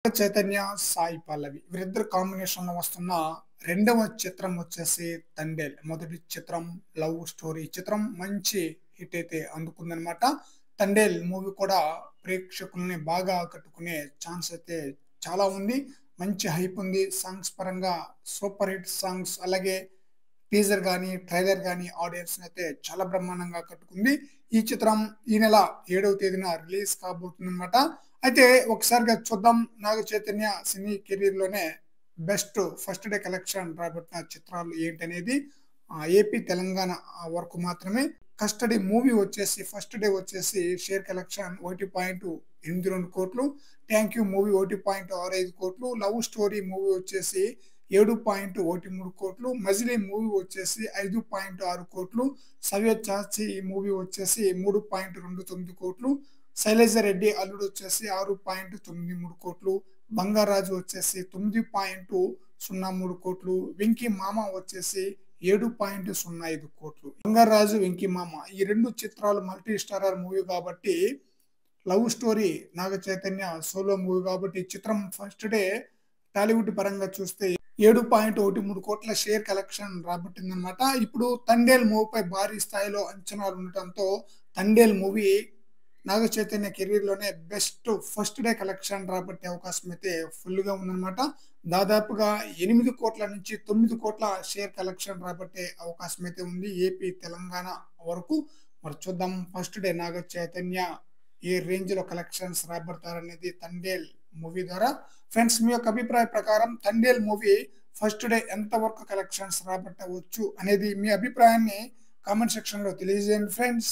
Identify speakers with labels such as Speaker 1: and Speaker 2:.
Speaker 1: చైతన్య, సాయి పల్లవి వీరిద్దరు కాంబినేషన్‌లో వస్తున్న రెండవ చిత్రం వచ్చేసి 'తండేల్'. మొదటి చిత్రం లవ్ స్టోరీ. ఈ చిత్రం మంచి హిట్ అయితే అందుకుందనమాట. 'తండేల్' మూవీ కూడా ప్రేక్షకుల్ని బాగా ఆకట్టుకునే ఛాన్స్ అయితే చాలా ఉంది. మంచి హైప్ ఉంది. సాంగ్స్ పరంగా సూపర్ హిట్ సాంగ్స్ అలాగే టీజర్ గాని, ట్రైలర్ గాని ఆడియన్స్‌నైతే చాలా బ్రహ్మాండంగా ఆకట్టుకుంది. ఈ చిత్రం ఈ నెల 7వ తేదీన రిలీజ్ కాబోతుందన్నమాట. అయితే ఒకసారిగా చూద్దాం నాగ చైతన్య సినీ కెరీర్‌లోనే బెస్ట్ ఫస్ట్ డే కలెక్షన్ రాబట్టిన చిత్రాలు ఏంటనేది ఏపీ, తెలంగాణ వరకు మాత్రమే. కస్టడీ మూవీ వచ్చేసి ఫస్ట్ డే వచ్చేసి షేర్ కలెక్షన్ 1.82 కోట్లు. థాంక్ యూ మూవీ 1.65 కోట్లు. లవ్ స్టోరీ మూవీ వచ్చేసి 7.13 కోట్లు. మజిలీ మూవీ వచ్చేసి 5.6 కోట్లు. సవ్యత్ చాచి మూవీ వచ్చేసి 3.29 కోట్లు. శైలజ రెడ్డి అల్లుడు వచ్చేసి 6.93 కోట్లు. బంగారాజు వచ్చేసి 9.03 కోట్లు. వెంకీ మామ వచ్చేసి 7.05 కోట్లు. బంగారాజు, వెంకీ మామ ఈ 2 చిత్రాలు మల్టీ స్టారర్ మూవీ కాబట్టి love story Naga Chaitanya solo movie కాబట్టి చిత్రం ఫస్ట్ డే టాలీవుడ్ పరంగా చూస్తే 7.13 కోట్ల షేర్ కలెక్షన్ రాబట్టిందనమాట. ఇప్పుడు 'తండేల్' మూవీపై భారీ స్థాయిలో అంచనాలు ఉండటంతో 'తండేల్' మూవీ నాగ చైతన్య కెరీర్‌లోనే బెస్ట్ ఫస్ట్ డే కలెక్షన్ రాబట్టే అవకాశం అయితే ఫుల్‌గా ఉందన్నమాట. దాదాపుగా 8 కోట్ల నుంచి 9 కోట్ల షేర్ కలెక్షన్ రాబట్టే అవకాశం అయితే ఉంది. ఏపీ, తెలంగాణ వరకు. మరి చూద్దాం ఫస్ట్ డే నాగ చైతన్య ఏ రేంజ్‌లో కలెక్షన్స్ రాబడతారనేది 'తండేల్' మూవీ ద్వారా. ఫ్రెండ్స్ మీ యొక్క అభిప్రాయ ప్రకారం 'తండేల్' మూవీ ఫస్ట్ డే ఎంత వరకు కలెక్షన్స్ రాబట్టవచ్చు అనేది మీ అభిప్రాయాన్ని కామెంట్ సెక్షన్‌లో తెలియజేయండి ఫ్రెండ్స్.